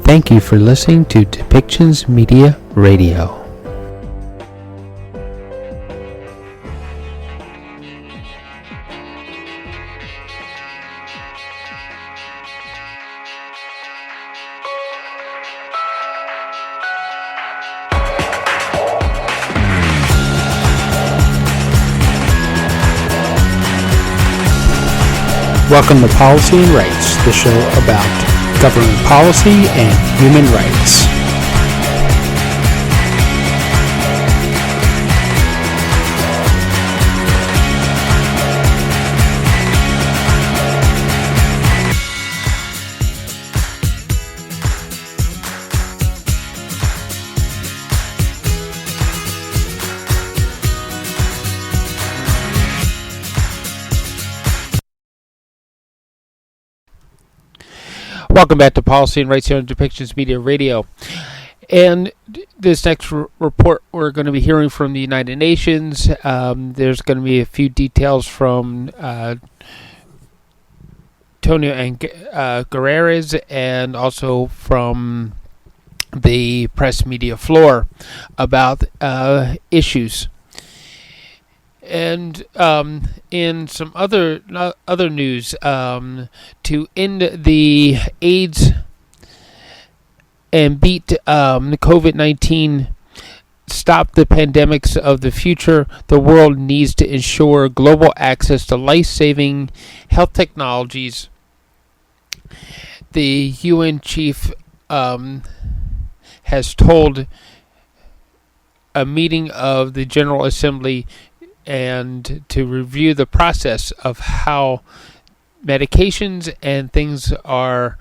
Thank you for listening to Depictions Media Radio. Welcome to Policy and Rights, the show about government policy and human rights. Welcome back to Policy and Rights here on Depictions Media Radio. And this next report, we're going to be hearing from the United Nations. There's going to be a few details from Antonio and Guterres, and also from the press media floor about issues. And in some other news, to end the AIDS and beat COVID-19, stop the pandemics of the future, the world needs to ensure global access to life-saving health technologies. The UN chief has told a meeting of the General Assembly and to review the process of how medications and things are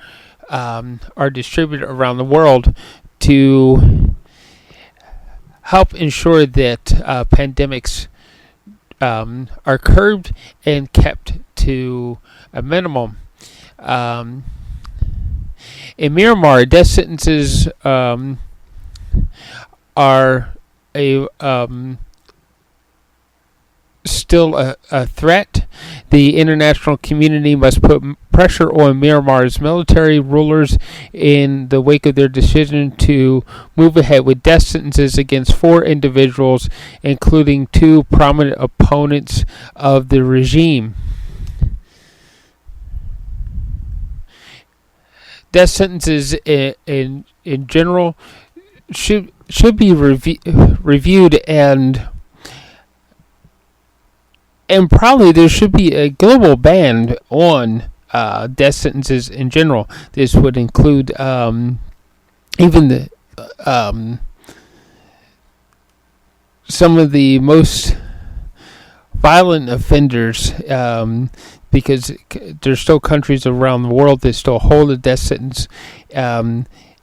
distributed around the world to help ensure that pandemics are curbed and kept to a minimum. In Myanmar, death sentences are still a threat. The international community must put pressure on Myanmar's military rulers in the wake of their decision to move ahead with death sentences against 4 individuals, including 2 prominent opponents of the regime. Death sentences in general should be reviewed, and probably there should be a global ban on death sentences in general. This would include even the some of the most violent offenders, because there's still countries around the world that still hold a death sentence.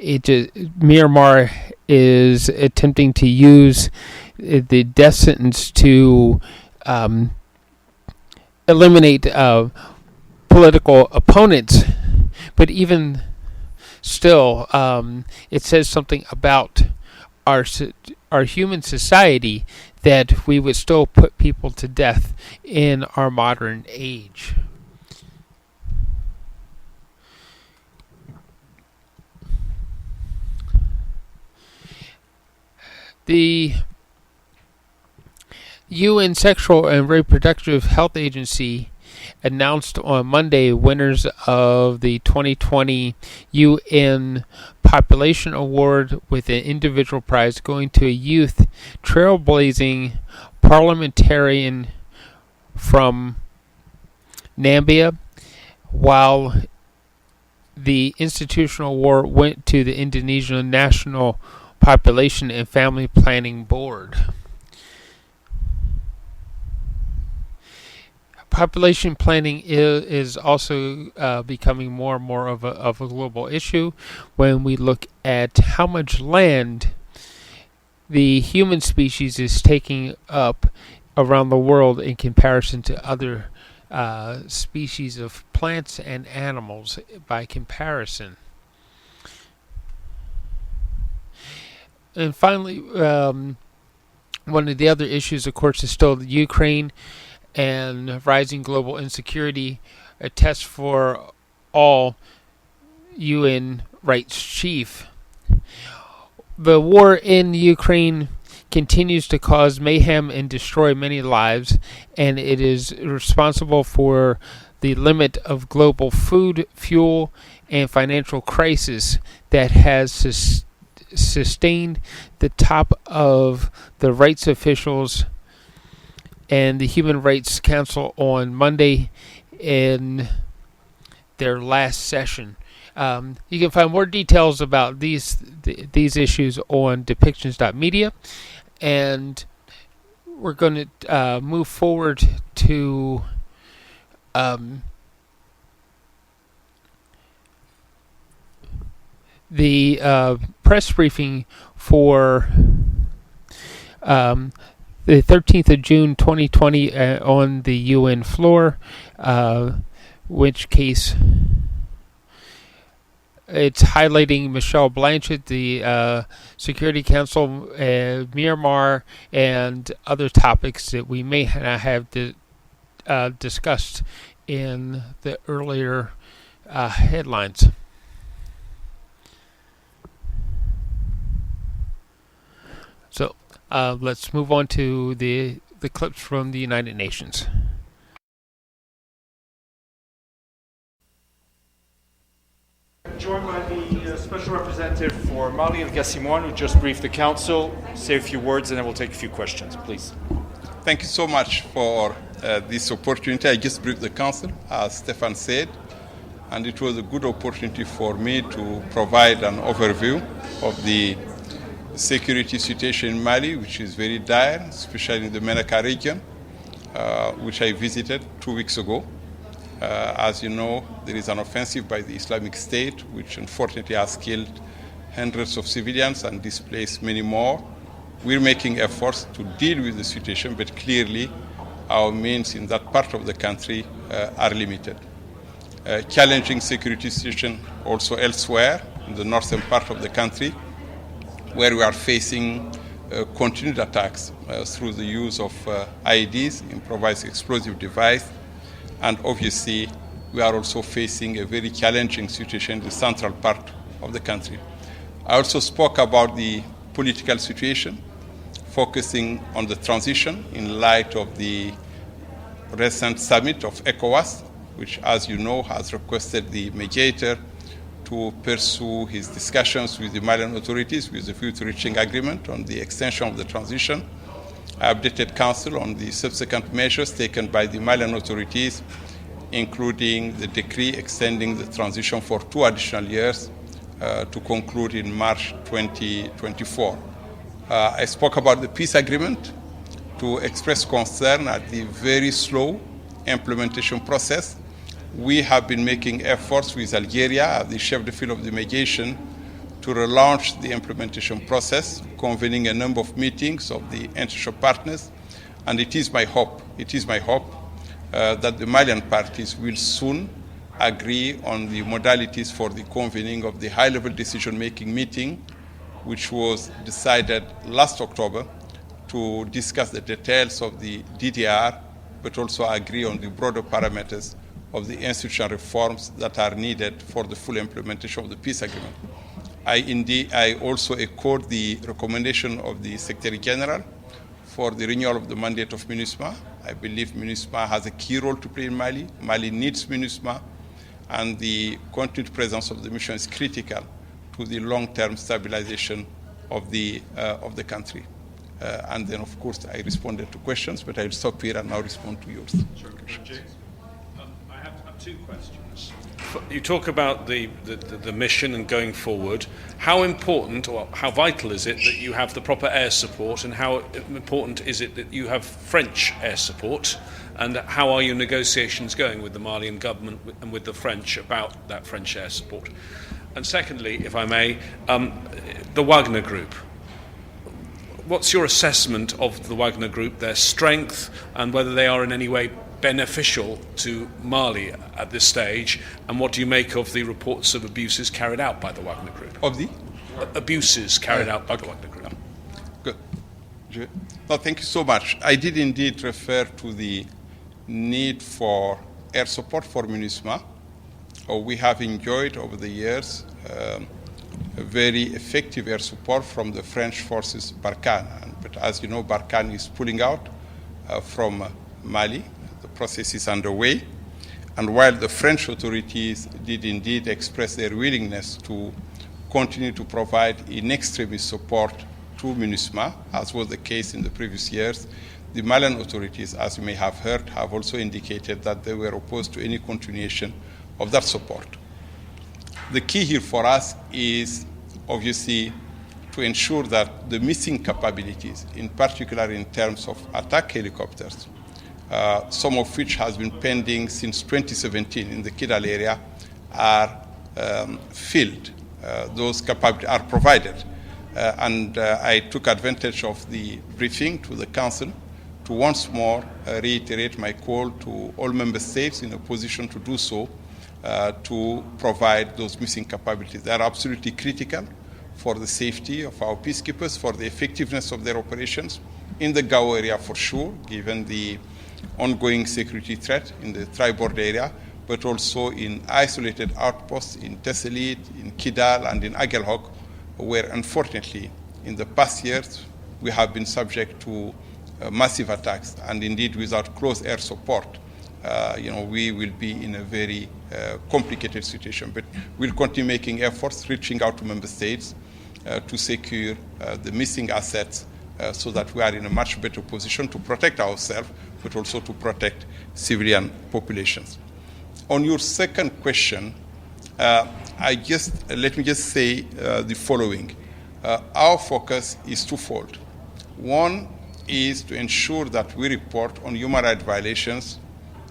Myanmar is attempting to use the death sentence to eliminate political opponents, but even still, it says something about our human society that we would still put people to death in our modern age. The UN Sexual and Reproductive Health Agency announced on Monday winners of the 2020 UN Population Award, with an individual prize going to a youth trailblazing parliamentarian from Namibia, while the institutional award went to the Indonesian National Population and Family Planning Board. Population planning is also becoming more and more of a global issue when we look at how much land the human species is taking up around the world in comparison to other species of plants and animals by comparison. And finally, one of the other issues, of course, is still the Ukraine and rising global insecurity. A test for all UN rights chief. The war in Ukraine continues to cause mayhem and destroy many lives, and it is responsible for the limit of global food, fuel, and financial crisis that has sustained the top of the rights officials and the Human Rights Council on Monday in their last session. You can find more details about these issues on depictions.media, and we're going to move forward to the press briefing for the 13th of June 2020 on the UN floor, which case it's highlighting Michelle Bachelet, the Security Council, Myanmar, and other topics that we may not have discussed in the earlier headlines. So let's move on to the clips from the United Nations. Joined by the Special Representative for Mali, El-Ghassim Wane, who just briefed the Council. Say a few words and then we'll take a few questions, please. Thank you so much for this opportunity. I just briefed the Council, as Stefan said, and it was a good opportunity for me to provide an overview of the security situation in Mali, which is very dire, especially in the Menaka region, which I visited 2 weeks ago. As you know, there is an offensive by the Islamic State, which unfortunately has killed hundreds of civilians and displaced many more. We're making efforts to deal with the situation, but clearly our means in that part of the country are limited. Challenging security situation also elsewhere in the northern part of the country, where we are facing continued attacks through the use of IEDs, improvised explosive device, and obviously we are also facing a very challenging situation in the central part of the country. I also spoke about the political situation, focusing on the transition in light of the recent summit of ECOWAS, which, as you know, has requested the mediator to pursue his discussions with the Malian authorities with a view to reaching agreement on the extension of the transition. I updated Council on the subsequent measures taken by the Malian authorities, including the decree extending the transition for 2 additional years to conclude in March 2024. I spoke about the peace agreement to express concern at the very slow implementation process. We have been making efforts with Algeria, the chef de file of the mediation, to relaunch the implementation process, convening a number of meetings of the international partners. And it is my hope that the Malian parties will soon agree on the modalities for the convening of the high-level decision-making meeting, which was decided last October to discuss the details of the DDR, but also agree on the broader parameters of the institutional reforms that are needed for the full implementation of the peace agreement. I also echoed the recommendation of the Secretary General for the renewal of the mandate of MINUSMA. I believe MINUSMA has a key role to play in Mali. Mali needs MINUSMA, and the continued presence of the mission is critical to the long-term stabilization of the country. And then, of course, I responded to questions, but I'll stop here and now respond to yours. Sure. I have 2 questions. You talk about the mission and going forward. How important or how vital is it that you have the proper air support, and how important is it that you have French air support? And how are your negotiations going with the Malian government and with the French about that French air support? And secondly, if I may, the Wagner Group. What's your assessment of the Wagner Group, their strength, and whether they are in any way beneficial to Mali at this stage? And what do you make of the reports of abuses carried out by the Wagner Group? Of the? Abuses carried out by the Wagner Group. Good. No, thank you so much. I did indeed refer to the need for air support for MINUSMA. we have enjoyed over the years a very effective air support from the French forces Barkhane. But as you know, Barkhane is pulling out from Mali. The process is underway. And while the French authorities did indeed express their willingness to continue to provide in extremis support to MINUSMA, as was the case in the previous years, the Malian authorities, as you may have heard, have also indicated that they were opposed to any continuation of that support. The key here for us is obviously to ensure that the missing capabilities, in particular in terms of attack helicopters, some of which has been pending since 2017 in the Kidal area, are filled. Those capabilities are provided. And I took advantage of the briefing to the Council to once more reiterate my call to all member states in a position to do so, to provide those missing capabilities. They are absolutely critical for the safety of our peacekeepers, for the effectiveness of their operations in the Gao area for sure, given the ongoing security threat in the tri-border area, but also in isolated outposts in Tessalit, in Kidal, and in Aguelhok, where unfortunately in the past years we have been subject to massive attacks, and indeed without close air support, we will be in a very complicated situation. But we'll continue making efforts, reaching out to member states to secure the missing assets so that we are in a much better position to protect ourselves, but also to protect civilian populations. On your second question, let me just say the following. Our focus is twofold. One is to ensure that we report on human rights violations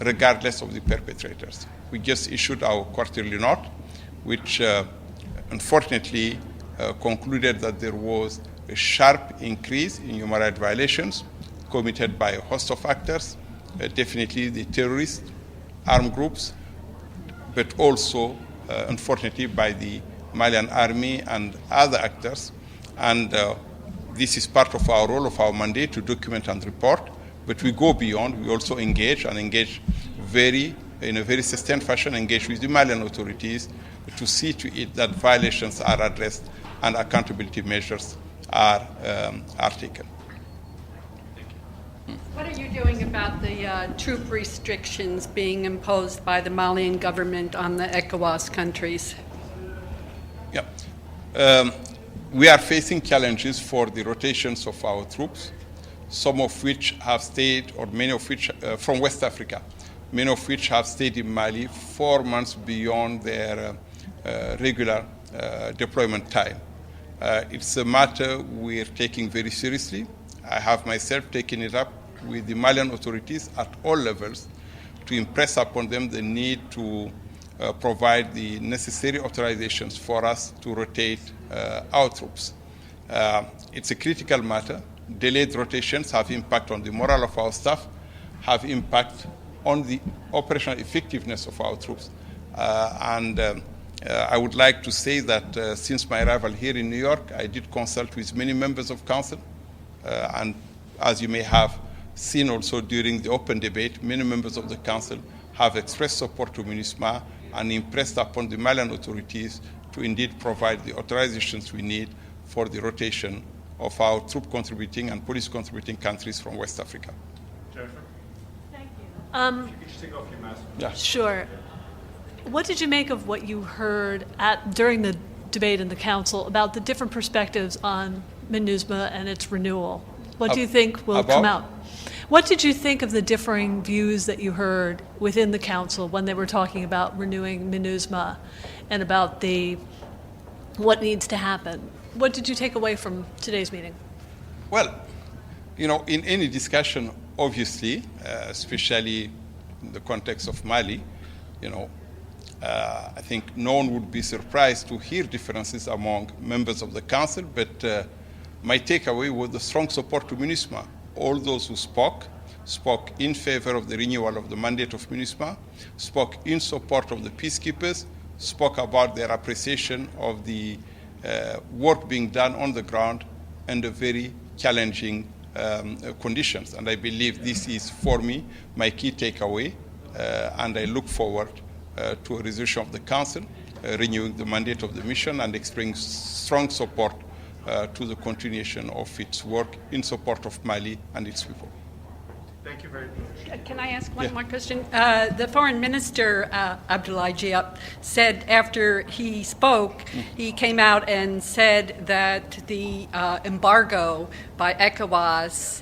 regardless of the perpetrators. We just issued our quarterly note, which unfortunately concluded that there was a sharp increase in human rights violations committed by a host of actors, definitely the terrorist armed groups, but also, unfortunately, by the Malian army and other actors. And this is part of our role, of our mandate, to document and report. But we go beyond. We also engage in a very sustained fashion, engage with the Malian authorities to see to it that violations are addressed and accountability measures are taken. What are you doing about the troop restrictions being imposed by the Malian government on the ECOWAS countries? Yeah. We are facing challenges for the rotations of our troops, some of which have stayed, or many of which from West Africa, many of which have stayed in Mali 4 months beyond their regular deployment time. It's a matter we're taking very seriously. I have myself taken it up with the Malian authorities at all levels to impress upon them the need to provide the necessary authorizations for us to rotate our troops. It's a critical matter. Delayed rotations have impact on the morale of our staff, have impact on the operational effectiveness of our troops. I would like to say that since my arrival here in New York, I did consult with many members of council, and as you may have seen also during the open debate, many members of the council have expressed support to MINUSMA and impressed upon the Malian authorities to indeed provide the authorizations we need for the rotation of our troop contributing and police contributing countries from West Africa. Jennifer? Thank you. You can just take off your mask. Yeah. Sure. What did you make of what you heard during the debate in the council about the different perspectives on MINUSMA and its renewal? What do you think will come out? What did you think of the differing views that you heard within the council when they were talking about renewing MINUSMA and about what needs to happen? What did you take away from today's meeting? Well, in any discussion, obviously, especially in the context of Mali, I think no one would be surprised to hear differences among members of the council, but my takeaway was the strong support to MINUSMA. All those who spoke in favor of the renewal of the mandate of MINUSMA, spoke in support of the peacekeepers, spoke about their appreciation of the work being done on the ground under very challenging conditions. And I believe this is, for me, my key takeaway, and I look forward to a resolution of the Council, renewing the mandate of the mission and expressing strong support to the continuation of its work in support of Mali and its people. Thank you very much. Can I ask one more question? The foreign minister, Abdoulaye Diop, said after he spoke, he came out and said that the embargo by ECOWAS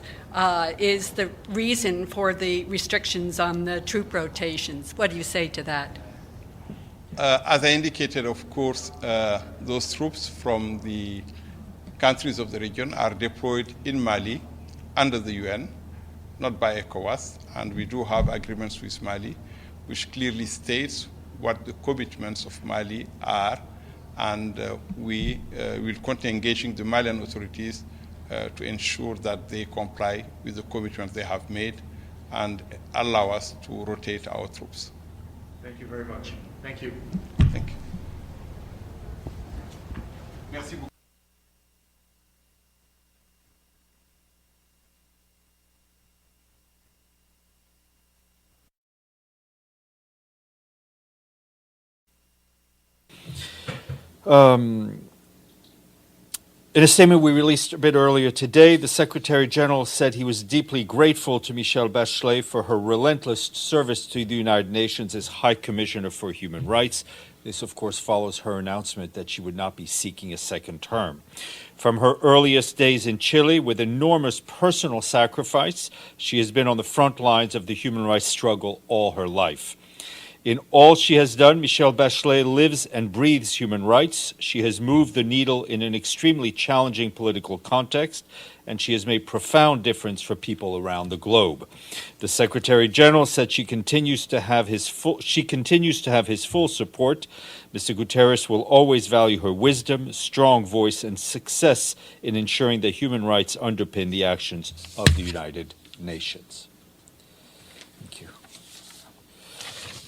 is the reason for the restrictions on the troop rotations. What do you say to that? As I indicated, of course, those troops from the countries of the region are deployed in Mali under the UN, not by ECOWAS, and we do have agreements with Mali, which clearly states what the commitments of Mali are, and we will continue engaging the Malian authorities to ensure that they comply with the commitments they have made and allow us to rotate our troops. Thank you very much. Thank you. Thank you. Merci beaucoup. In a statement we released a bit earlier today, the Secretary General said he was deeply grateful to Michelle Bachelet for her relentless service to the United Nations as High Commissioner for Human Rights. This, of course, follows her announcement that she would not be seeking a second term. From her earliest days in Chile, with enormous personal sacrifice, she has been on the front lines of the human rights struggle all her life. In all she has done, Michelle Bachelet lives and breathes human rights. She has moved the needle in an extremely challenging political context, and she has made profound difference for people around the globe. The Secretary General said she continues to have his full support. Mr. Guterres will always value her wisdom, strong voice, and success in ensuring that human rights underpin the actions of the United Nations. Thank you.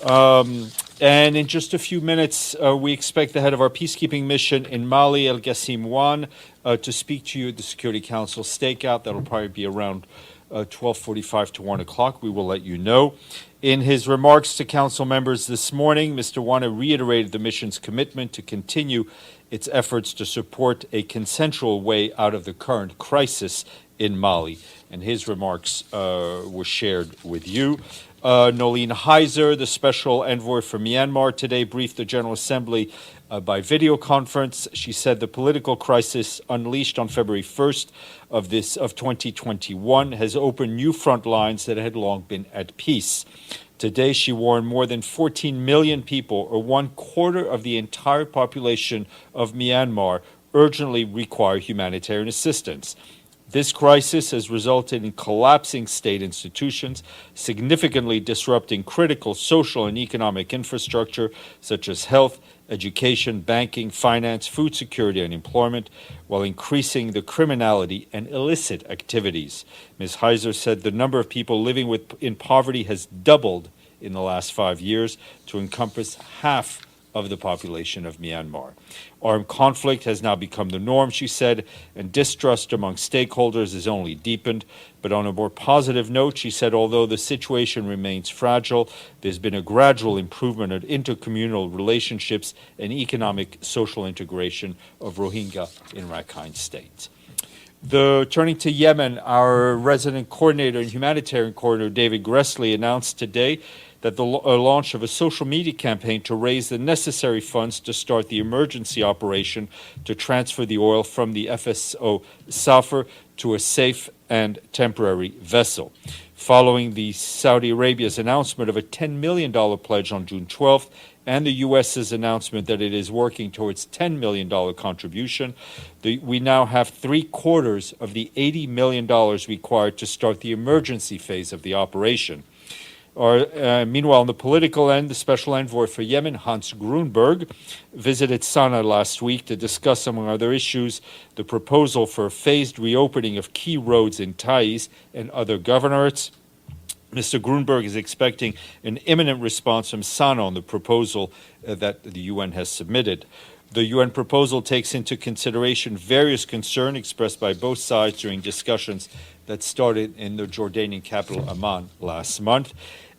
And in just a few minutes, we expect the head of our peacekeeping mission in Mali, El-Ghassim Wane, to speak to you at the Security Council stakeout. That'll probably be around 12:45 to 1 o'clock. We will let you know. In his remarks to council members this morning, Mr. Wane reiterated the mission's commitment to continue its efforts to support a consensual way out of the current crisis in Mali. And his remarks were shared with you. Noeleen Heyzer, the special envoy for Myanmar, today briefed the General Assembly by video conference. She said the political crisis unleashed on February 1st of 2021 has opened new front lines that had long been at peace. Today, she warned more than 14 million people, or 1/4 of the entire population of Myanmar, urgently require humanitarian assistance. This crisis has resulted in collapsing state institutions, significantly disrupting critical social and economic infrastructure such as health, education, banking, finance, food security, and employment, while increasing the criminality and illicit activities. Ms. Heyzer said the number of people living in poverty has doubled in the last 5 years to encompass half of the population of Myanmar. Armed conflict has now become the norm, she said, and distrust among stakeholders is only deepened. But on a more positive note, she said, although the situation remains fragile, there's been a gradual improvement of intercommunal relationships and economic social integration of Rohingya in Rakhine State. Turning to Yemen, our resident coordinator and humanitarian coordinator, David Gressley, announced today that the launch of a social media campaign to raise the necessary funds to start the emergency operation to transfer the oil from the FSO Safar to a safe and temporary vessel. Following the Saudi Arabia's announcement of a $10 million pledge on June 12th and the U.S.'s announcement that it is working towards $10 million contribution, we now have 3/4 of the $80 million required to start the emergency phase of the operation. Meanwhile, on the political end, the Special Envoy for Yemen, Hans Grunberg, visited Sana'a last week to discuss, among other issues, the proposal for a phased reopening of key roads in Taiz and other governorates. Mr. Grunberg is expecting an imminent response from Sana'a on the proposal that the UN has submitted. The UN proposal takes into consideration various concerns expressed by both sides during discussions that started in the Jordanian capital Amman last month.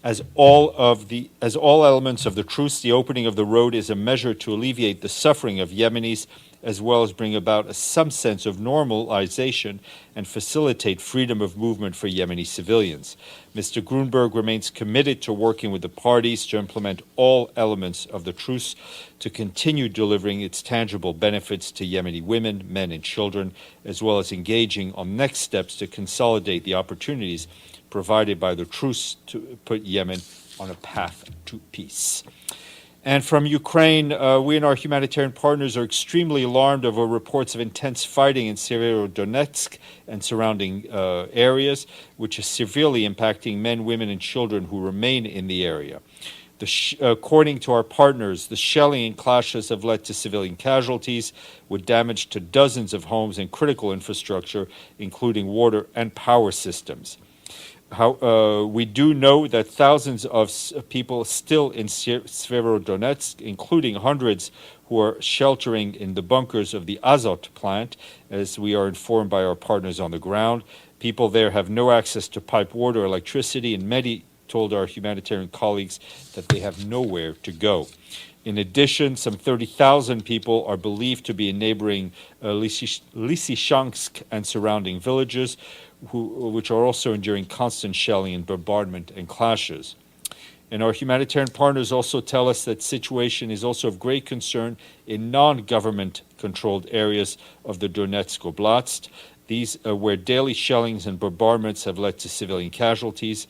As all elements of the truce, the opening of the road is a measure to alleviate the suffering of Yemenis, as well as bring about some sense of normalization and facilitate freedom of movement for Yemeni civilians. Mr. Grunberg remains committed to working with the parties to implement all elements of the truce to continue delivering its tangible benefits to Yemeni women, men, and children, as well as engaging on next steps to consolidate the opportunities provided by the truce to put Yemen on a path to peace. And from Ukraine, we and our humanitarian partners are extremely alarmed over reports of intense fighting in Severodonetsk and surrounding areas, which is severely impacting men, women, and children who remain in the area. According to our partners, the shelling and clashes have led to civilian casualties, with damage to dozens of homes and critical infrastructure, including water and power systems. We do know that thousands of people still in Severodonetsk, including hundreds who are sheltering in the bunkers of the Azot plant, as we are informed by our partners on the ground. People there have no access to pipe water or electricity, and many told our humanitarian colleagues that they have nowhere to go. In addition, some 30,000 people are believed to be in neighboring Lysychansk and surrounding villages, which are also enduring constant shelling and bombardment and clashes. And our humanitarian partners also tell us that the situation is also of great concern in non-government controlled areas of the Donetsk Oblast, these where daily shellings and bombardments have led to civilian casualties.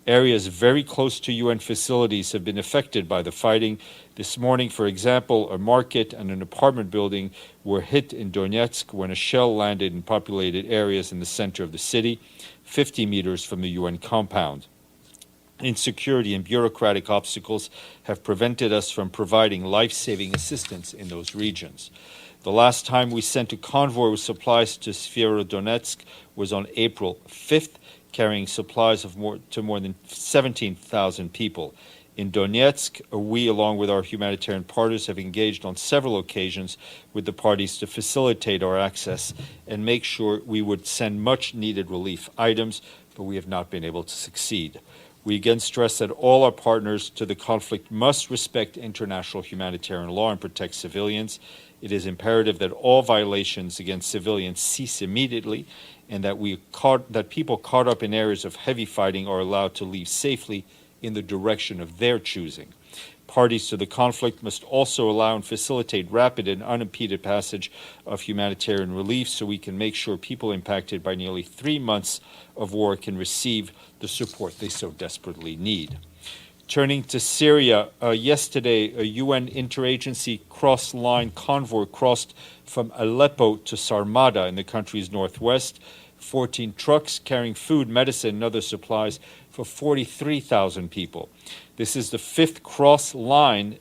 Areas very close to UN facilities have been affected by the fighting. This morning, for example, a market and an apartment building were hit in Donetsk when a shell landed in populated areas in the center of the city, 50 meters from the UN compound. Insecurity and bureaucratic obstacles have prevented us from providing life-saving assistance in those regions. The last time we sent a convoy with supplies to Severodonetsk was on April 5th, carrying supplies to more than 17,000 people. In Donetsk, we, along with our humanitarian partners, have engaged on several occasions with the parties to facilitate our access and make sure we would send much-needed relief items, but we have not been able to succeed. We again stress that all our partners to the conflict must respect international humanitarian law and protect civilians. It is imperative that all violations against civilians cease immediately, and that people caught up in areas of heavy fighting are allowed to leave safely in the direction of their choosing. Parties to the conflict must also allow and facilitate rapid and unimpeded passage of humanitarian relief so we can make sure people impacted by nearly 3 months of war can receive the support they so desperately need. Turning to Syria, yesterday a UN interagency cross-line convoy crossed from Aleppo to Sarmada in the country's northwest. 14 trucks carrying food, medicine, and other supplies for 43,000 people. This is the 5th cross-line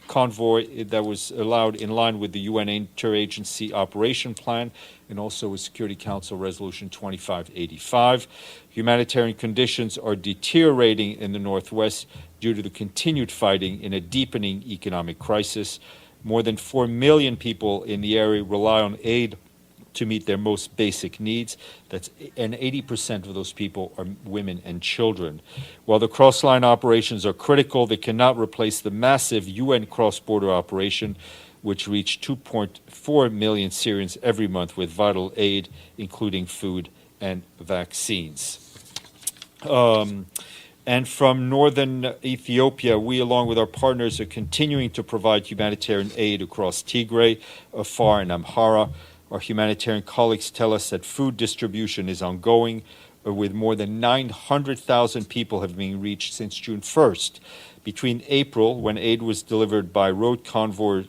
convoy that was allowed in line with the UN Interagency Operation Plan and also with Security Council Resolution 2585. Humanitarian conditions are deteriorating in the Northwest due to the continued fighting in a deepening economic crisis. More than 4 million people in the area rely on aid to meet their most basic needs. And 80% of those people are women and children. While the cross-line operations are critical, they cannot replace the massive UN cross-border operation, which reached 2.4 million Syrians every month with vital aid, including food and vaccines. And from northern Ethiopia, we, along with our partners, are continuing to provide humanitarian aid across Tigray, Afar, and Amhara. Our humanitarian colleagues tell us that food distribution is ongoing, with more than 900,000 people have been reached since June 1st. Between April, when aid was delivered by road convoys,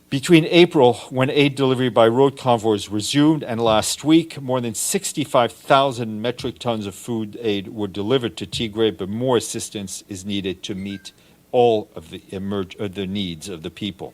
Between April, when aid delivery by road convoys resumed, and last week, more than 65,000 metric tons of food aid were delivered to Tigray, but more assistance is needed to meet all of the needs of the people.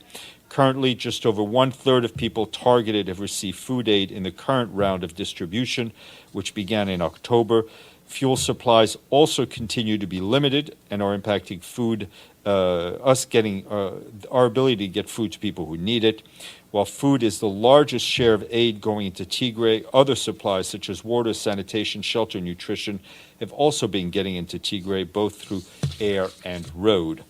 Currently, just over 1/3 of people targeted have received food aid in the current round of distribution, which began in October. Fuel supplies also continue to be limited and are impacting food, our ability to get food to people who need it. While food is the largest share of aid going into Tigray, other supplies such as water, sanitation, shelter, and nutrition have also been getting into Tigray, both through air and road.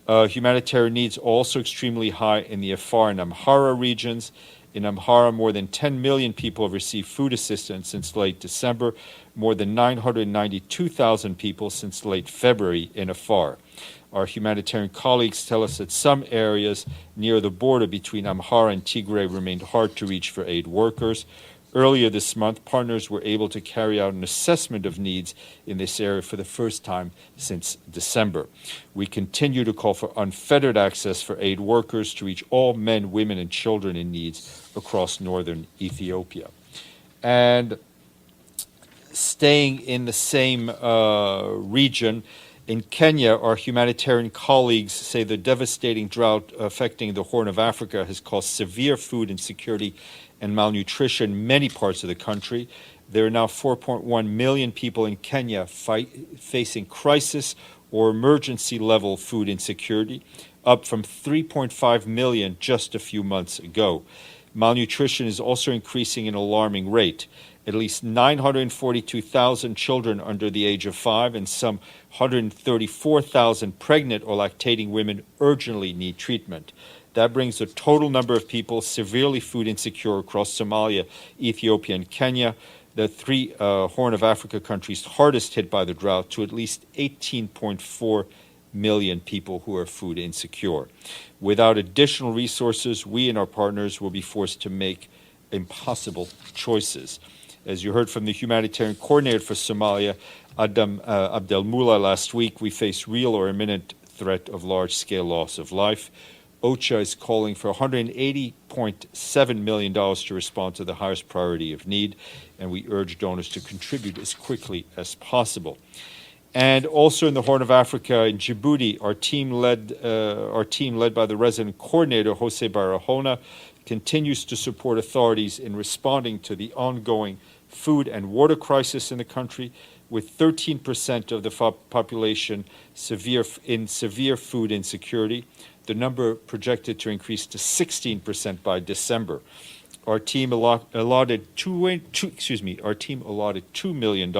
Humanitarian needs are also extremely high in the Afar and Amhara regions. In Amhara, more than 10 million people have received food assistance since late December, more than 992,000 people since late February in Afar. Our humanitarian colleagues tell us that some areas near the border between Amhara and Tigray remained hard to reach for aid workers. Earlier this month, partners were able to carry out an assessment of needs in this area for the first time since December. We continue to call for unfettered access for aid workers to reach all men, women, and children in needs across northern Ethiopia. And staying in the same region, in Kenya, our humanitarian colleagues say the devastating drought affecting the Horn of Africa has caused severe food insecurity and malnutrition in many parts of the country. There are now 4.1 million people in Kenya facing crisis or emergency level food insecurity, up from 3.5 million just a few months ago. Malnutrition is also increasing at an alarming rate. At least 942,000 children under the age of 5 and some 134,000 pregnant or lactating women urgently need treatment. That brings the total number of people severely food insecure across Somalia, Ethiopia, and Kenya, the three Horn of Africa countries hardest hit by the drought, to at least 18.4 million people who are food insecure. Without additional resources, we and our partners will be forced to make impossible choices. As you heard from the humanitarian coordinator for Somalia, Adam Abdelmullah, last week, we face real or imminent threat of large-scale loss of life. OCHA is calling for $180.7 million to respond to the highest priority of need, and we urge donors to contribute as quickly as possible. And also in the Horn of Africa, in Djibouti, our team led by the resident coordinator, Jose Barahona, continues to support authorities in responding to the ongoing food and water crisis in the country, with 13% of the population in severe food insecurity. The number projected to increase to 16% by December. Our team allotted $2 million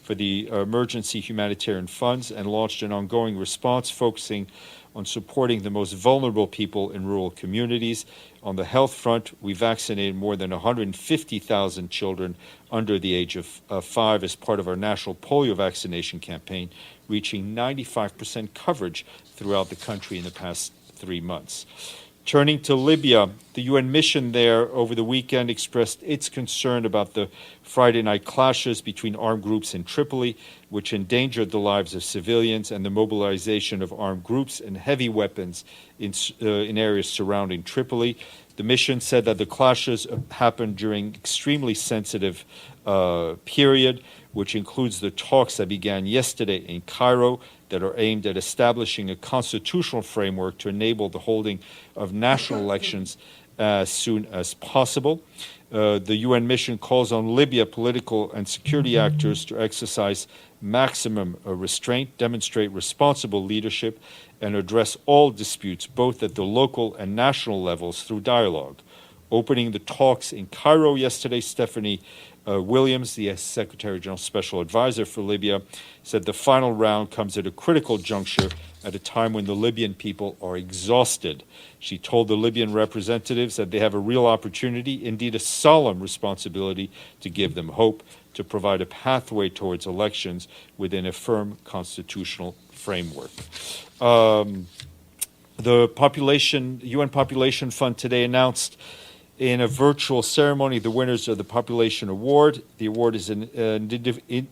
for the emergency humanitarian funds and launched an ongoing response focusing on supporting the most vulnerable people in rural communities. On the health front, we vaccinated more than 150,000 children under the age of 5 as part of our national polio vaccination campaign, reaching 95% coverage throughout the country in the past 3 months. Turning to Libya, the UN mission there over the weekend expressed its concern about the Friday night clashes between armed groups in Tripoli, which endangered the lives of civilians, and the mobilization of armed groups and heavy weapons in areas surrounding Tripoli. The mission said that the clashes happened during extremely sensitive period, which includes the talks that began yesterday in Cairo that are aimed at establishing a constitutional framework to enable the holding of national elections as soon as possible. The UN mission calls on Libya political and security actors to exercise maximum restraint, demonstrate responsible leadership, and address all disputes, both at the local and national levels, through dialogue. Opening the talks in Cairo yesterday, Stephanie Williams, the Secretary General Special Advisor for Libya, said the final round comes at a critical juncture at a time when the Libyan people are exhausted. She told the Libyan representatives that they have a real opportunity, indeed a solemn responsibility, to give them hope, to provide a pathway towards elections within a firm constitutional framework. The UN Population Fund today announced in a virtual ceremony the winners of the Population Award. The award is the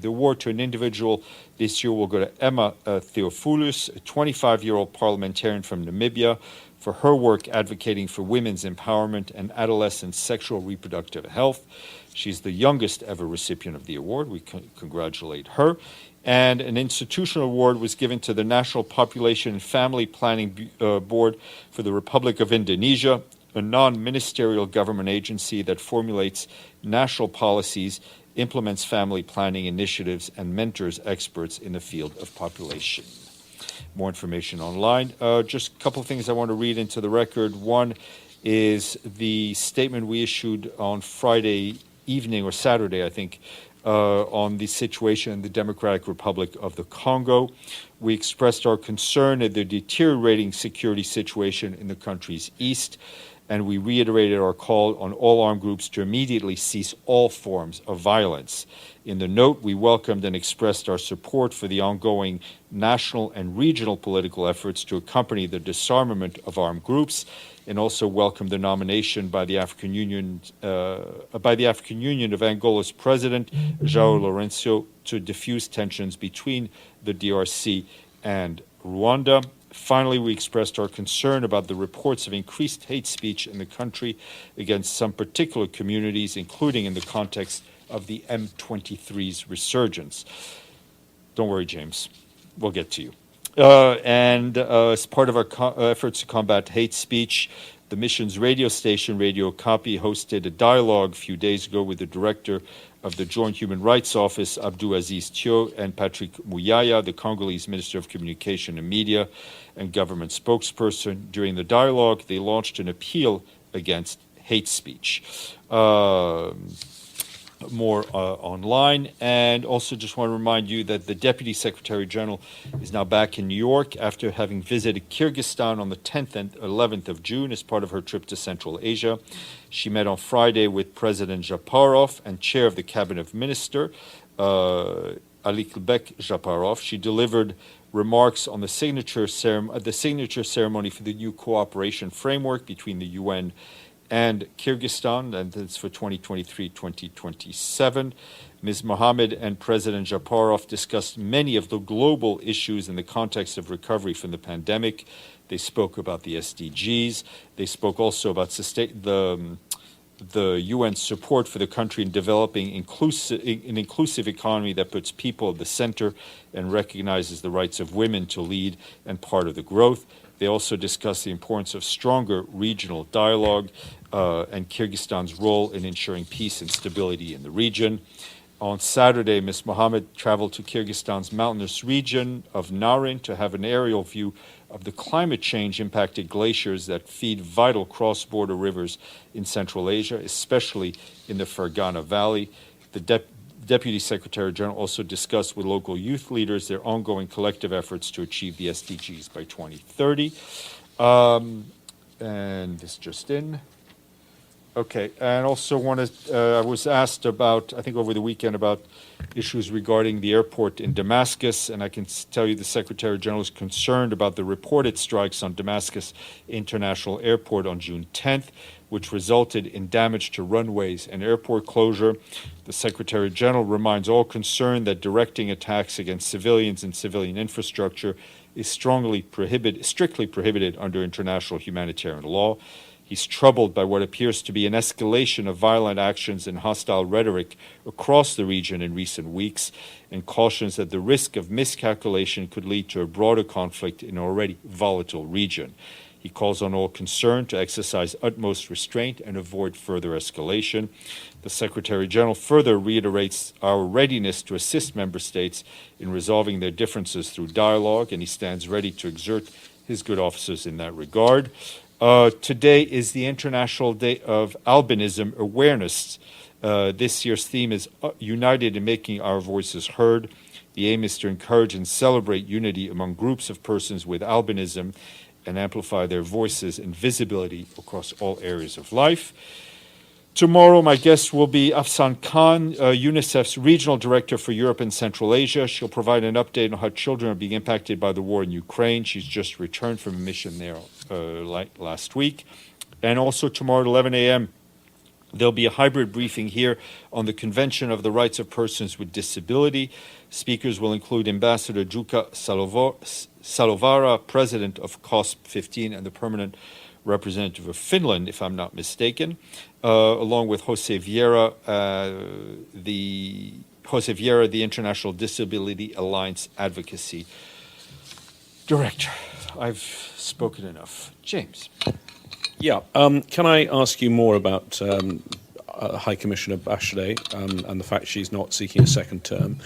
award to an individual this year will go to Emma Theophilus, a 25-year-old parliamentarian from Namibia, for her work advocating for women's empowerment and adolescent sexual reproductive health. She's the youngest ever recipient of the award. We congratulate her. And an institutional award was given to the National Population and Family Planning Board for the Republic of Indonesia, a non-ministerial government agency that formulates national policies implements family planning initiatives, and mentors experts in the field of population. More information online. Just a couple of things I want to read into the record. One is the statement we issued on Friday evening, or Saturday, I think, on the situation in the Democratic Republic of the Congo. We expressed our concern at the deteriorating security situation in the country's east, and we reiterated our call on all armed groups to immediately cease all forms of violence. In the note, we welcomed and expressed our support for the ongoing national and regional political efforts to accompany the disarmament of armed groups, and also welcomed the nomination by the African Union of Angola's president, João Lourenço, to diffuse tensions between the DRC and Rwanda. Finally, we expressed our concern about the reports of increased hate speech in the country against some particular communities, including in the context of the M23's resurgence. Don't worry, James. We'll get to you. As part of our efforts to combat hate speech, the mission's radio station, Radio Okapi, hosted a dialogue a few days ago with the director of the Joint Human Rights Office, Abdulaziz Thio, and Patrick Muyaya, the Congolese Minister of Communication and Media and government spokesperson. During the dialogue, they launched an appeal against hate speech. More online, and also just want to remind you that the Deputy Secretary General is now back in New York after having visited Kyrgyzstan on the 10th and 11th of June as part of her trip to Central Asia. She met on Friday with President Japarov and Chair of the Cabinet Minister, Aliklbek Japarov. She delivered remarks on the signature ceremony for the new cooperation framework between the UN and Kyrgyzstan, and that's for 2023-2027. Ms. Mohammed and President Japarov discussed many of the global issues in the context of recovery from the pandemic. They spoke about the SDGs. They spoke also about the UN support for the country in developing an inclusive economy that puts people at the center and recognizes the rights of women to lead and part of the growth. They also discussed the importance of stronger regional dialogue and Kyrgyzstan's role in ensuring peace and stability in the region. On Saturday, Ms. Mohammed traveled to Kyrgyzstan's mountainous region of Narin to have an aerial view of the climate change-impacted glaciers that feed vital cross-border rivers in Central Asia, especially in the Fergana Valley. The Deputy Secretary General also discussed with local youth leaders their ongoing collective efforts to achieve the SDGs by 2030. And this just in. Okay, and also I was asked about, I think over the weekend, about issues regarding the airport in Damascus, and I can tell you the Secretary General is concerned about the reported strikes on Damascus International Airport on June 10th, which resulted in damage to runways and airport closure. The Secretary General reminds all concerned that directing attacks against civilians and civilian infrastructure is strictly prohibited under international humanitarian law. He's troubled by what appears to be an escalation of violent actions and hostile rhetoric across the region in recent weeks, and cautions that the risk of miscalculation could lead to a broader conflict in an already volatile region. He calls on all concerned to exercise utmost restraint and avoid further escalation. The Secretary General further reiterates our readiness to assist member states in resolving their differences through dialogue, and he stands ready to exert his good offices in that regard. Today is the International Day of Albinism Awareness. This year's theme is United in Making Our Voices Heard. The aim is to encourage and celebrate unity among groups of persons with albinism and amplify their voices and visibility across all areas of life. Tomorrow, my guest will be Afsan Khan, UNICEF's Regional Director for Europe and Central Asia. She'll provide an update on how children are being impacted by the war in Ukraine. She's just returned from a mission there last week. And also tomorrow at 11 a.m., there'll be a hybrid briefing here on the Convention of the Rights of Persons with Disability. Speakers will include Ambassador Jukka Salovara, President of COSP 15 and the Permanent Representative of Finland, if I'm not mistaken, along with Jose Vieira, the International Disability Alliance Advocacy Director. I've spoken enough. James. Yeah. Can I ask you more about High Commissioner Bachelet and the fact she's not seeking a second term.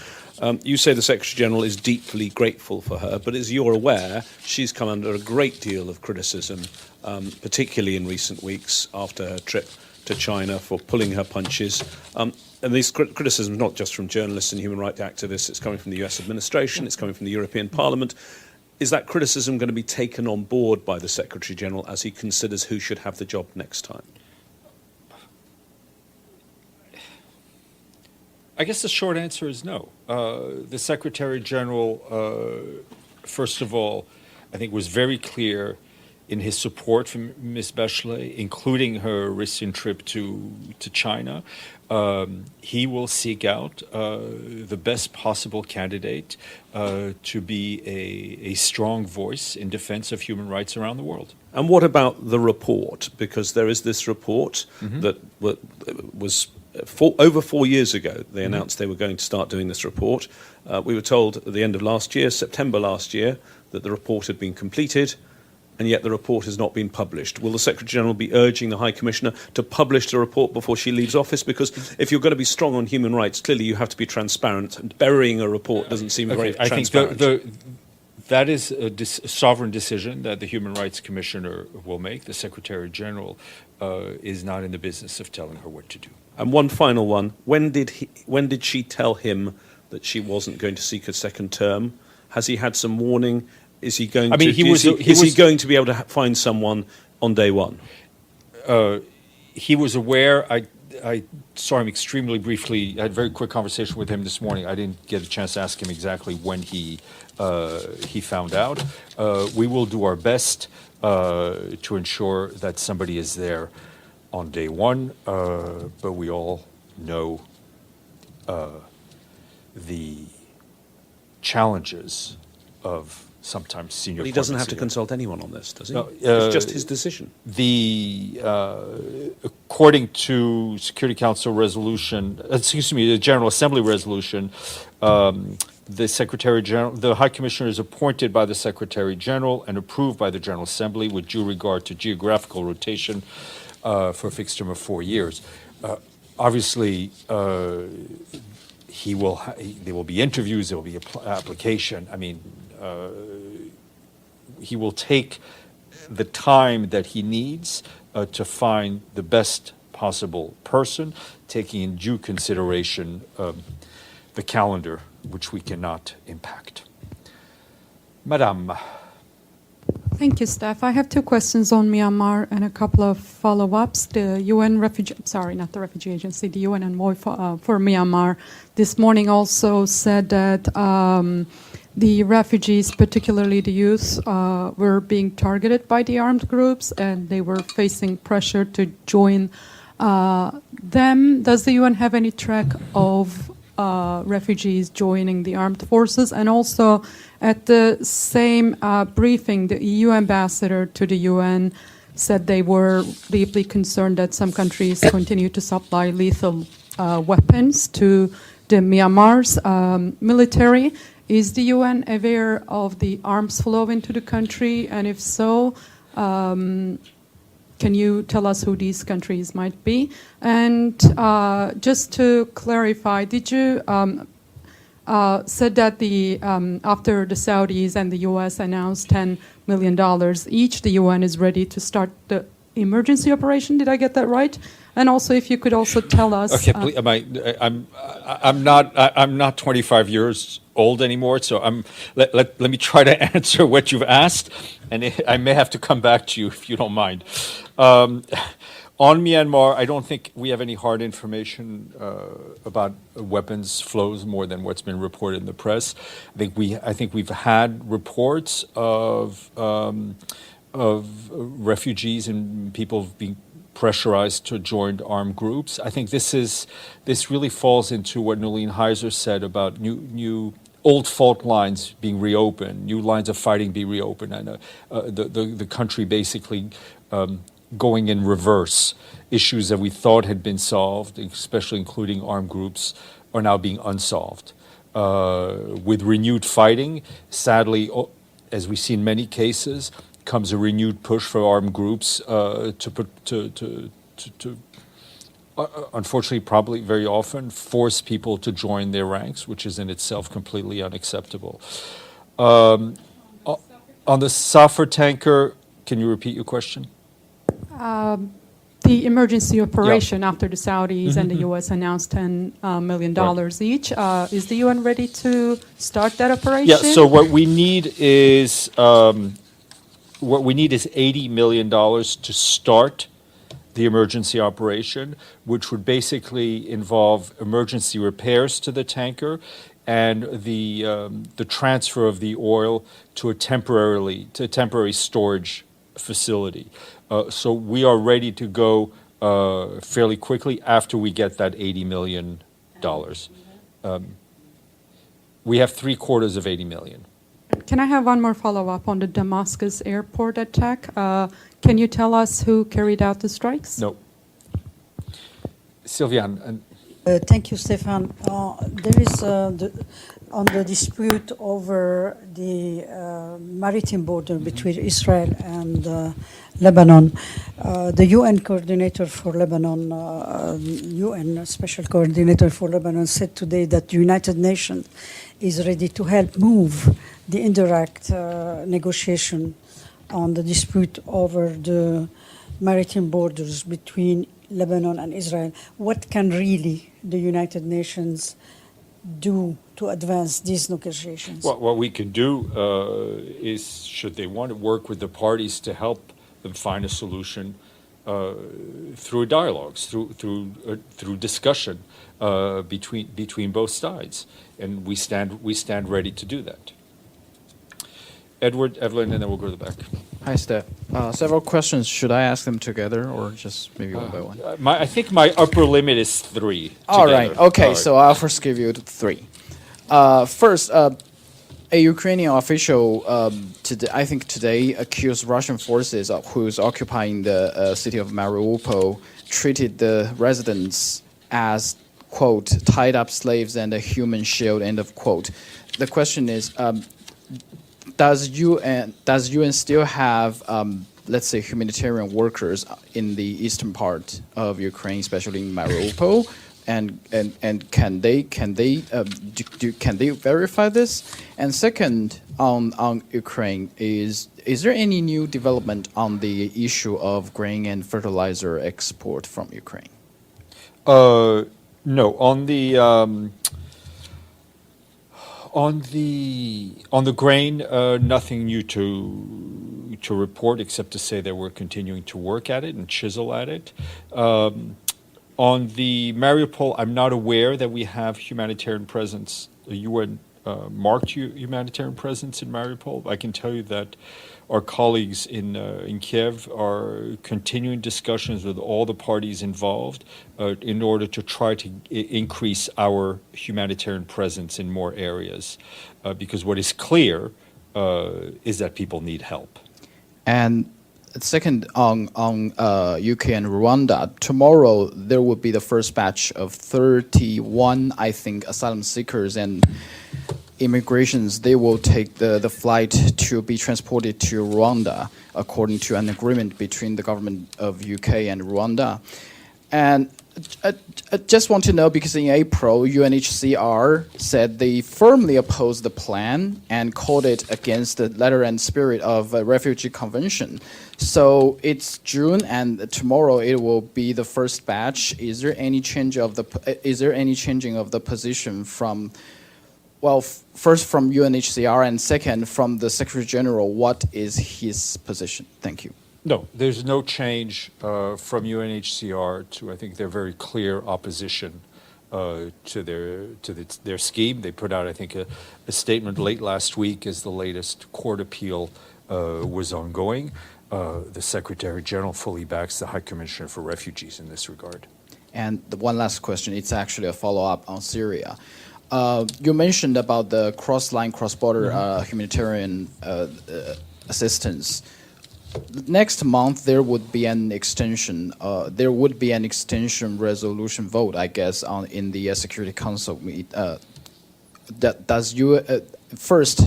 You say the Secretary-General is deeply grateful for her, but as you're aware, she's come under a great deal of criticism, particularly in recent weeks after her trip to China for pulling her punches. And these criticisms, not just from journalists and human rights activists, it's coming from the US administration, it's coming from the European Parliament. Is that criticism going to be taken on board by the Secretary-General as he considers who should have the job next time? I guess the short answer is no. The Secretary-General, first of all, I think was very clear in his support for Ms. Bachelet, including her recent trip to China. He will seek out the best possible candidate to be a strong voice in defense of human rights around the world. And what about the report? Because there is this report that was over 4 years ago. They announced they were going to start doing this report. We were told at the end of last year, September last year, that the report had been completed, and yet the report has not been published. Will the Secretary-General be urging the High Commissioner to publish the report before she leaves office? Because if you're going to be strong on human rights, clearly you have to be transparent, and burying a report doesn't seem very transparent. I think that is a sovereign decision that the Human Rights Commissioner will make. The Secretary-General is not in the business of telling her what to do. And one final one. When did she tell him that she wasn't going to seek a second term? Has he had some warning? Is he going to be able to find someone on day one? He was aware. I saw him extremely briefly. I had a very quick conversation with him this morning. I didn't get a chance to ask him exactly when he found out. We will do our best to ensure that somebody is there on day one, but we all know the challenges of sometimes senior. But he doesn't have to consult anyone on this, does he? No, it's just his decision. According to Security Council resolution, the General Assembly resolution, the Secretary General, the High Commissioner is appointed by the Secretary General and approved by the General Assembly with due regard to geographical rotation for a fixed term of 4 years. Obviously, there will be interviews, there will be application. I mean, he will take the time that he needs to find the best possible person, taking in due consideration the calendar, which we cannot impact. Madame. Thank you, Steph. I have two questions on Myanmar and a couple of follow-ups. The UN not the refugee agency, the UN envoy for Myanmar this morning also said that the refugees, particularly the youth, were being targeted by the armed groups and they were facing pressure to join them. Does the UN have any track of refugees joining the armed forces? And also, at the same briefing, the EU ambassador to the UN said they were deeply concerned that some countries continue to supply lethal weapons to the Myanmar's military. Is the UN aware of the arms flow into the country? And if so, can you tell us who these countries might be? And just to clarify, did you said that after the Saudis and the U.S. announced $10 million each, the UN is ready to start the emergency operation? Did I get that right? And also, if you could also tell us. Okay, please, I'm not 25 years old anymore, so let me try to answer what you've asked, and I may have to come back to you if you don't mind. On Myanmar, I don't think we have any hard information about weapons flows more than what's been reported in the press. I think we've had reports of refugees and people being pressurized to join armed groups. I think this really falls into what Nolene Heiser said about new old fault lines being reopened, new lines of fighting being reopened, and the country basically going in reverse. Issues that we thought had been solved, especially including armed groups, are now being unsolved. With renewed fighting, sadly, as we see in many cases, comes a renewed push for armed groups to unfortunately, probably very often, force people to join their ranks, which is in itself completely unacceptable. On the Safar tanker, can you repeat your question? The emergency operation after the Saudis and the U.S. announced $10 million each. Is the UN ready to start that operation? Yeah. So what we need is $80 million to start the emergency operation, which would basically involve emergency repairs to the tanker and the transfer of the oil to a temporary storage facility. So we are ready to go fairly quickly after we get that $80 million. We have 3/4 of $80 million. Can I have one more follow-up on the Damascus airport attack? Can you tell us who carried out the strikes? No. Sylviane. Thank you, Stefan. There is on the dispute over the maritime border between Israel and Lebanon, the UN coordinator for Lebanon, UN special coordinator for Lebanon, said today that the United Nations is ready to help move the indirect negotiation on the dispute over the maritime borders between Lebanon and Israel. What can really the United Nations do to advance these negotiations? What we can do is, should they want to work with the parties to help them find a solution through dialogues, through discussion between both sides, and we stand ready to do that. Edward, Evelyn, and then we'll go to the back. Hi, Steph. Several questions. Should I ask them together or just maybe one by one? I think my upper limit is 3. All right. Okay, All right. so I'll first give you 3. First, a Ukrainian official, I think today, accused Russian forces who's occupying the city of Mariupol treated the residents as, quote, tied up slaves and a human shield, end of quote. The question is, does UN still have, let's say, humanitarian workers in the eastern part of Ukraine, especially in Mariupol, and can they verify this? And second, on Ukraine, is there any new development on the issue of grain and fertilizer export from Ukraine? No, on the grain, nothing new to report except to say that we're continuing to work at it and chisel at it. On the Mariupol, I'm not aware that we have humanitarian presence, a UN marked humanitarian presence in Mariupol. I can tell you that our colleagues in Kiev are continuing discussions with all the parties involved in order to try to increase our humanitarian presence in more areas, because what is clear is that people need help. And second, on UK and Rwanda, tomorrow there will be the first batch of 31, I think, asylum seekers and immigrations. They will take the flight to be transported to Rwanda, according to an agreement between the government of UK and Rwanda. And I just want to know, because in April, UNHCR said they firmly opposed the plan and called it against the letter and spirit of a refugee convention. So it's June, and tomorrow it will be the first batch. Is there any changing of the position from, well, first from UNHCR and second from the Secretary General? What is his position? Thank you. No, there's no change from UNHCR to, I think, their very clear opposition to their scheme. They put out, I think, a statement late last week as the latest court appeal was ongoing. The Secretary General fully backs the High Commissioner for Refugees in this regard. And the one last question, it's actually a follow-up on Syria. You mentioned about the cross-border humanitarian assistance. Next month there would be an extension. There would be an extension resolution vote, I guess, in the Security Council. First,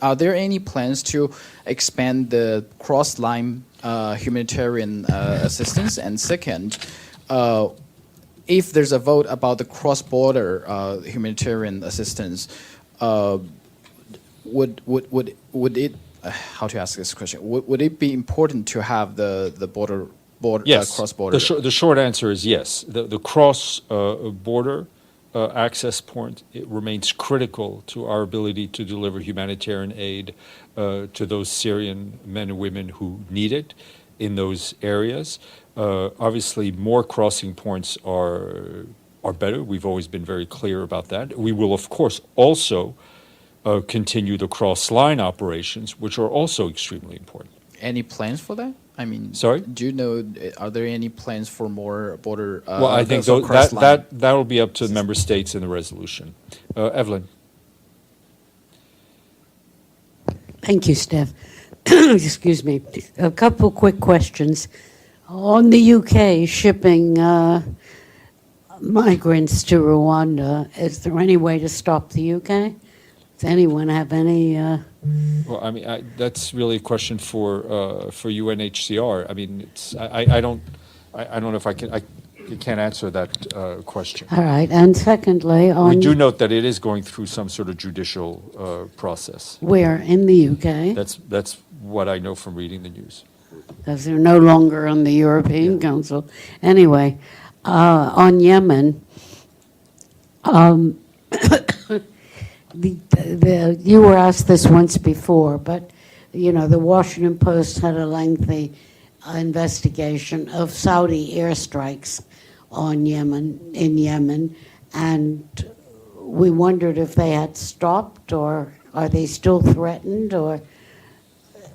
are there any plans to expand the cross-line humanitarian assistance? And second, if there's a vote about the cross-border humanitarian assistance, would it? How to ask this question? Would it be important to have the border Yes. cross-border? The short answer is yes. The cross border access point, it remains critical to our ability to deliver humanitarian aid to those Syrian men and women who need it in those areas. Obviously, more crossing points are better. We've always been very clear about that. We will, of course, also continue the cross-line operations, which are also extremely important. Any plans for that? I mean, sorry? Do you know, are there any plans for more border? Well, I think that will be up to the member states in the resolution. Evelyn. Thank you, Steph. Excuse me. A couple quick questions. On the UK shipping migrants to Rwanda, is there any way to stop the UK? Does anyone have any? Well, I mean, that's really a question for UNHCR. I mean, I don't know if I can't answer that question. All right, and secondly, we do note that it is going through some sort of judicial process. Where in the UK? That's what I know from reading the news. Because they're no longer on the European Council. Anyway, on Yemen. You were asked this once before, but you know the Washington Post had a lengthy investigation of Saudi airstrikes on Yemen, and we wondered if they had stopped, or are they still threatened, or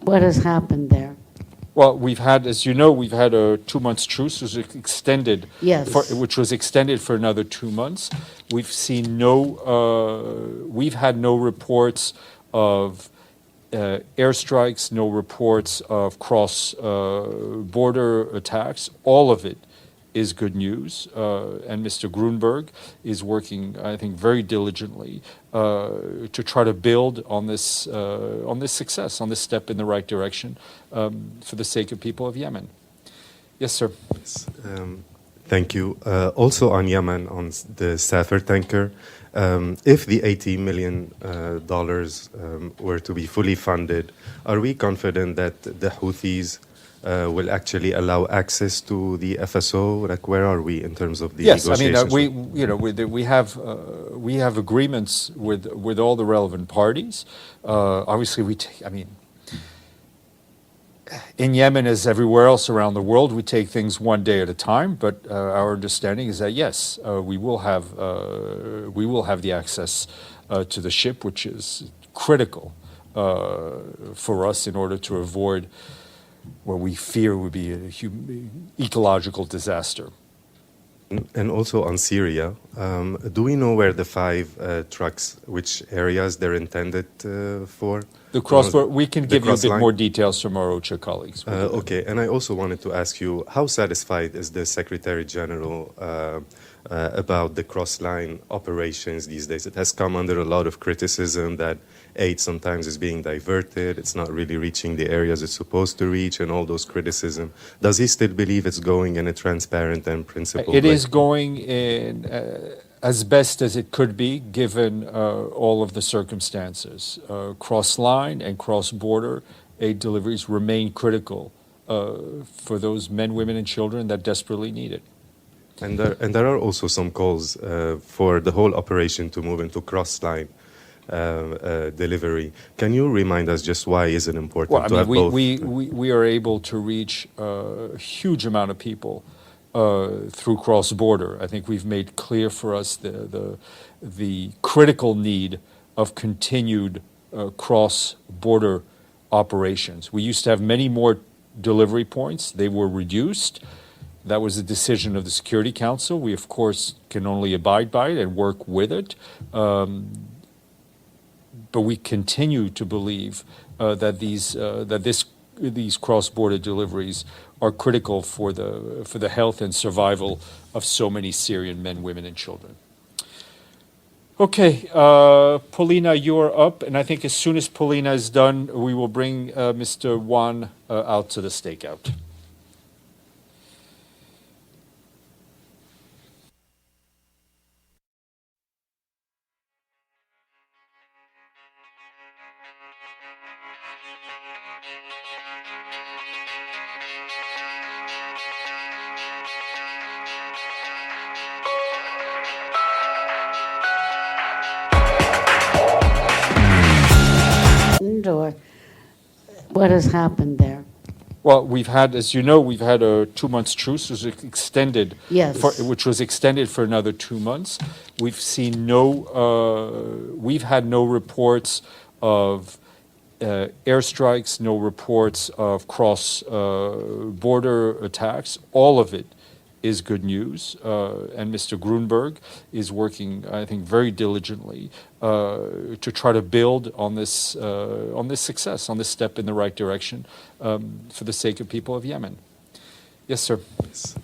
what has happened there? Well, we've had, as you know, we've had a 2 months truce, which was extended. Yes. Which was extended for another 2 months. We've seen we've had no reports of airstrikes, no reports of cross-border attacks. All of it is good news, and Mr. Grunberg is working, I think, very diligently to try to build on this success, on this step in the right direction, for the sake of people of Yemen. Yes, sir. Yes, thank you. Also on Yemen, on the Safir tanker, if the $80 million were to be fully funded, are we confident that the Houthis will actually allow access to the FSO? Like, where are we in terms of the negotiations? I mean, we have agreements with all the relevant parties. Obviously, in Yemen, as everywhere else around the world, we take things one day at a time. But our understanding is that yes, we will have the access to the ship, which is critical for us in order to avoid what we fear would be an ecological disaster. And also on Syria, do we know where the 5 trucks, which areas they're intended for? The cross-border, we can give you a bit more details from our OCHA colleagues. Okay, and I also wanted to ask you, how satisfied is the Secretary General about the cross-line operations these days? It has come under a lot of criticism that aid sometimes is being diverted, it's not really reaching the areas it's supposed to reach, and all those criticism. Does he still believe it's going in a transparent and principled way? It is going in as best as it could be, given all of the circumstances. Cross-line and cross-border aid deliveries remain critical for those men, women, and children that desperately need it. And there are also some calls for the whole operation to move into cross-line delivery. Can you remind us just why is it important to have both? We are able to reach a huge amount of people through cross-border. I think we've made clear for us the critical need of continued cross-border operations. We used to have many more delivery points. They were reduced. That was a decision of the Security Council. We, of course, can only abide by it and work with it. But we continue to believe that these cross-border deliveries are critical for the health and survival of so many Syrian men, women, and children. Okay, Paulina, you are up, and I think as soon as Paulina is done, we will bring Mr. Wane out to the stakeout. happened, or what has happened there? Well, we've had, as you know, we've had a 2 months truce, which was extended, for another 2 months. We've seen we've had no reports of airstrikes, no reports of cross-border attacks. All of it is good news, and Mr. Grunberg is working, I think, very diligently to try to build on this success, on this step in the right direction, for the sake of people of Yemen. Yes, sir. Yes.